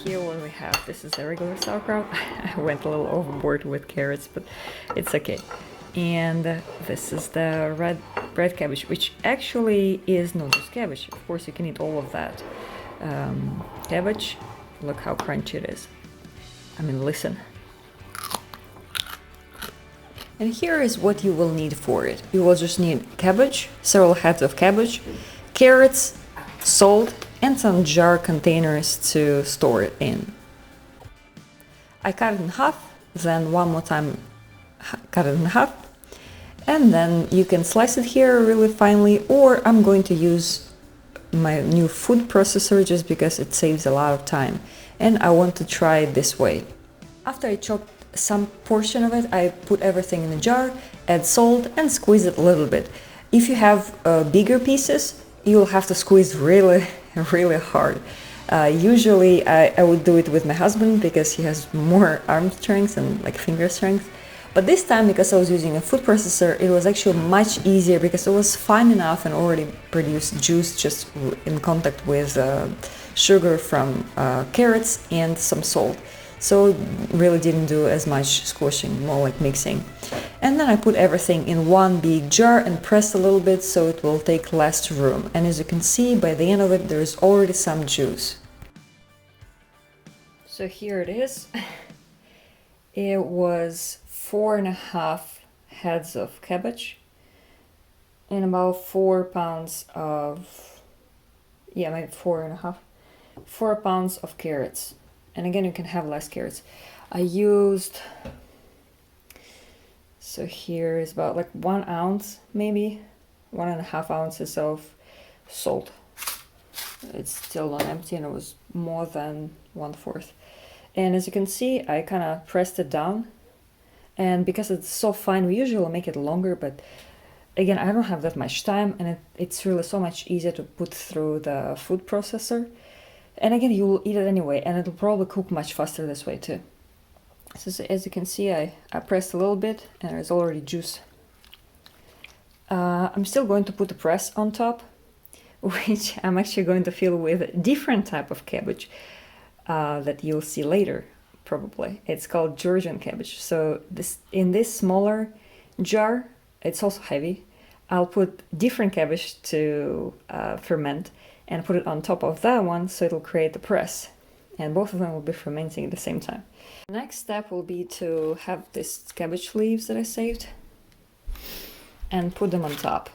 here what we have, this is the regular sauerkraut. I went a little overboard with carrots, but it's okay. And this is the red cabbage, which actually is not just cabbage. Of course, you can eat all of that. Cabbage, look how crunchy it is. I mean, listen. And here is what you will need for it. You will just need cabbage, several heads of cabbage, carrots, salt, and some jar containers to store it in. I cut it in half, then one more time cut it in half, and then you can slice it here really finely, or I'm going to use my new food processor just because it saves a lot of time, and I want to try it this way. After I chopped some portion of it, I put everything in a jar, add salt, and squeeze it a little bit. If you have bigger pieces, you'll have to squeeze really hard. Usually I would do it with my husband because he has more arm strength and like finger strength. But this time, because I was using a food processor, it was actually much easier because it was fine enough and already produced juice just in contact with sugar from carrots and some salt. So really didn't do as much squishing, more like mixing. And then I put everything in one big jar and pressed a little bit so it will take less room. And as you can see, by the end of it, there's already some juice. So here it is. It was 4.5 heads of cabbage and about 4 pounds of, yeah, maybe 4.5, 4 pounds of carrots. And again, you can have less carrots. I used, so here is about like 1 ounce, maybe 1.5 ounces of salt. It's still not empty and it was more than 1/4. And as you can see, I kind of pressed it down. And because it's so fine, we usually make it longer, but again, I don't have that much time, and it's really so much easier to put through the food processor. And again, you will eat it anyway, and it'll probably cook much faster this way too. So as you can see, I pressed a little bit, and there's already juice. I'm still going to put the press on top, which I'm actually going to fill with a different type of cabbage that you'll see later, probably. It's called Georgian cabbage. So in this smaller jar, it's also heavy. I'll put different cabbage to ferment and put it on top of that one, so it'll create the press. And both of them will be fermenting at the same time. The next step will be to have these cabbage leaves that I saved and put them on top.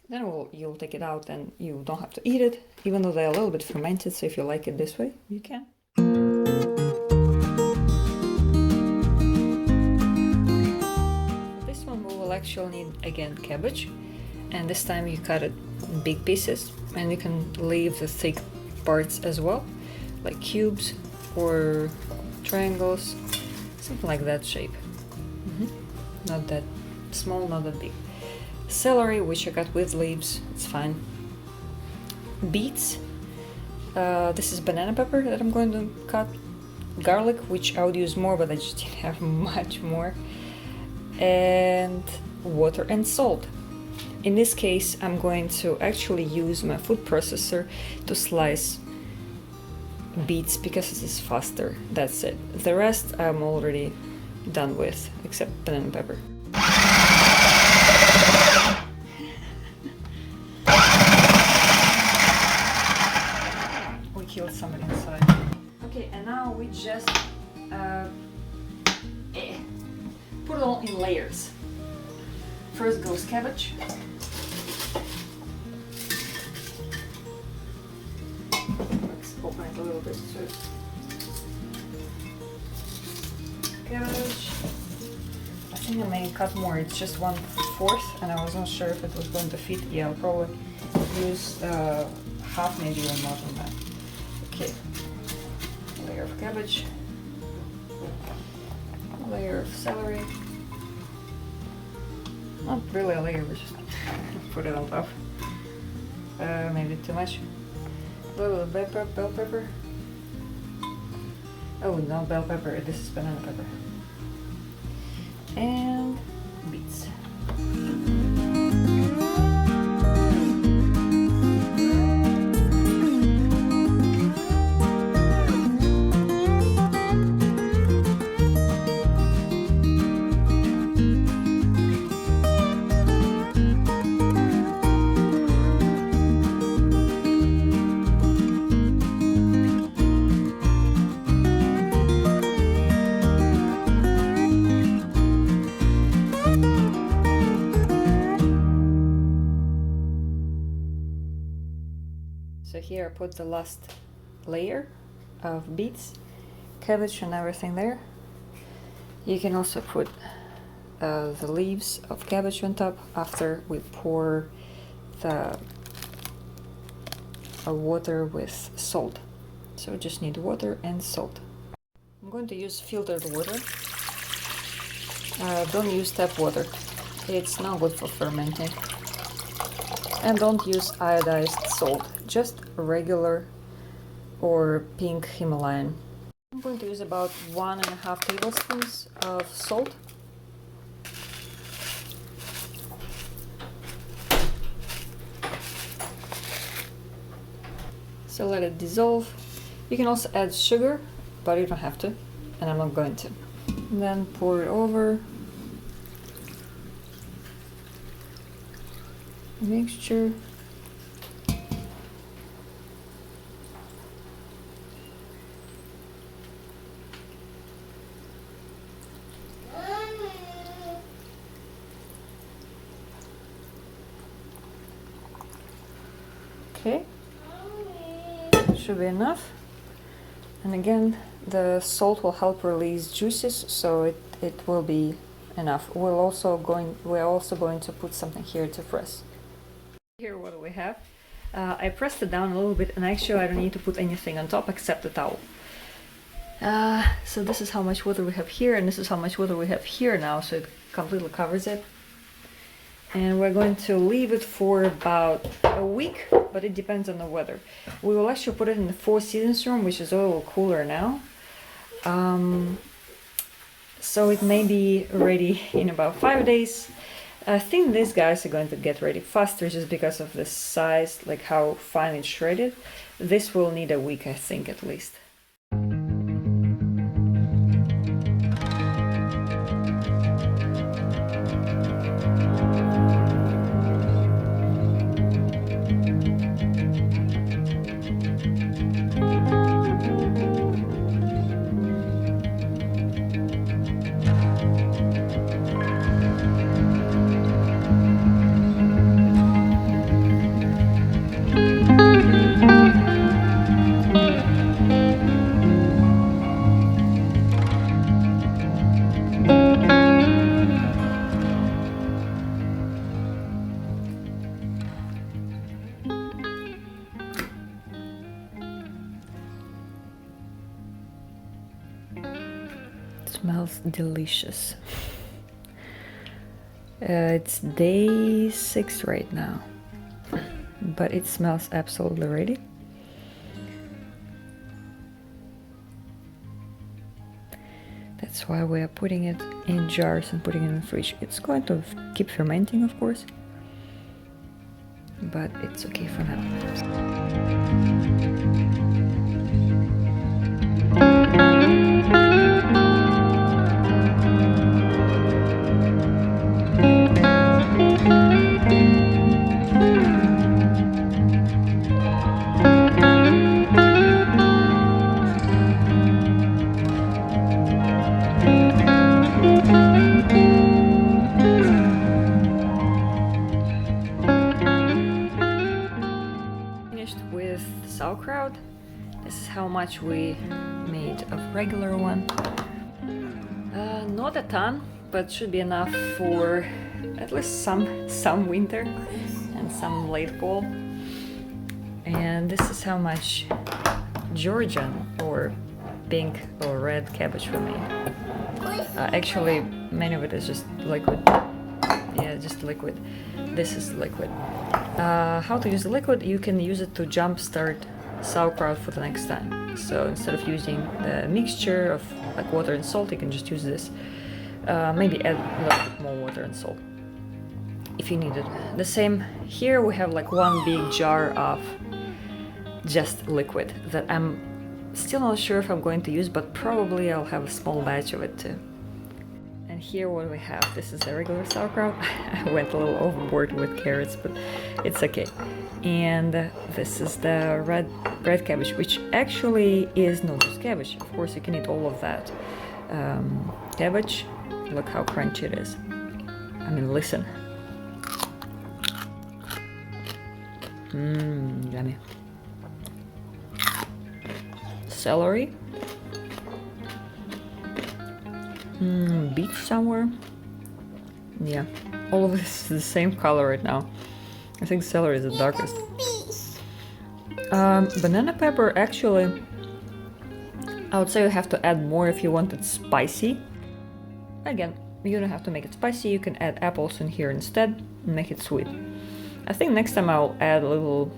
Then you'll take it out and you don't have to eat it, even though they're a little bit fermented, so if you like it this way, you can. For this one we will actually need, again, cabbage. And this time you cut it in big pieces, and you can leave the thick parts as well, like cubes or triangles, something like that shape. Not that small, not that big. Celery, which I cut with leaves, it's fine. Beets, this is banana pepper that I'm going to cut. Garlic, which I would use more, but I just didn't have much more. And water and salt. In this case, I'm going to actually use my food processor to slice beets because it is faster. That's it. The rest I'm already done with, except banana pepper. We killed somebody inside. Okay, and now we just put it all in layers. First goes cabbage. Let's open it a little bit too. Cabbage. I think I may cut more. It's just 1/4, and I was not sure if it was going to fit. Yeah, I'll probably use half, maybe even more than that. Okay. A layer of cabbage. A layer of celery. Not really a layer, but just put it on top. Maybe too much. A little bell pepper. Oh, no bell pepper, this is banana pepper. And beets. So here I put the last layer of beets, cabbage and everything there. You can also put the leaves of cabbage on top after we pour the water with salt. So just need water and salt. I'm going to use filtered water. Don't use tap water. It's not good for fermenting. And don't use iodized salt, just regular or pink Himalayan. I'm going to use about 1.5 tablespoons of salt. So let it dissolve. You can also add sugar, but you don't have to, and I'm not going to. And then pour it over. Mixture. Okay, should be enough. And again, the salt will help release juices, so it will be enough. We're also going to put something here to press. Here what do we have? I pressed it down a little bit, and actually I don't need to put anything on top except the towel. So this is how much water we have here, and this is how much water we have here now, so it completely covers it. And we're going to leave it for about a week, but it depends on the weather. We will actually put it in the Four Seasons room, which is a little cooler now. So it may be ready in about 5 days. I think these guys are going to get ready faster just because of the size, like how fine it's shredded. This will need a week, I think, at least. Smells delicious. It's day 6 right now, but it smells absolutely ready. That's why we are putting it in jars and putting it in the fridge. It's going to keep fermenting, of course, but it's okay for now. With sauerkraut. This is how much we made of regular one. Not a ton, but should be enough for at least some winter and some late fall. And this is how much Georgian or pink or red cabbage we made. Actually, many of it is just liquid. Yeah, just liquid. This is liquid. How to use the liquid? You can use it to jumpstart sauerkraut for the next time. So instead of using the mixture of like water and salt, you can just use this. Maybe add a little bit more water and salt if you need it. The same here, we have like one big jar of just liquid that I'm still not sure if I'm going to use, but probably I'll have a small batch of it too. And here what we have, this is the regular sauerkraut. I went a little overboard with carrots, but it's okay. And this is the red cabbage, which actually is not just cabbage. Of course, you can eat all of that. Cabbage, look how crunchy it is. I mean, listen. Yummy. celery. Beet somewhere. Yeah, all of this is the same color right now. I think celery is the darkest. Banana pepper, actually, I would say you have to add more if you want it spicy. Again, you don't have to make it spicy, you can add apples in here instead and make it sweet. I think next time I'll add a little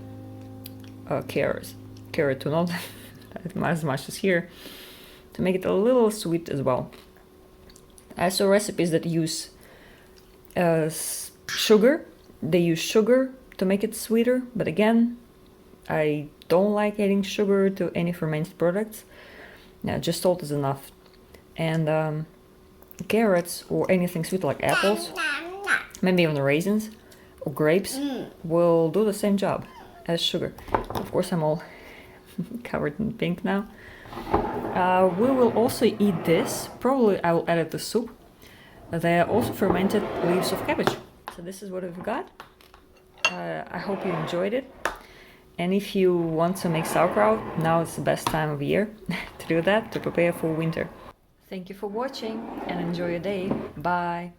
carrot to not as much as here, to make it a little sweet as well. I saw recipes that use sugar. They use sugar to make it sweeter, but again, I don't like adding sugar to any fermented products. Yeah, just salt is enough. And carrots or anything sweet like apples, maybe even raisins or grapes, will do the same job as sugar. Of course, I'm all covered in pink now. We will also eat this. Probably I will add it to soup. They are also fermented leaves of cabbage. So this is what we've got. I hope you enjoyed it. And if you want to make sauerkraut, now is the best time of year to do that, to prepare for winter. Thank you for watching and enjoy your day. Bye!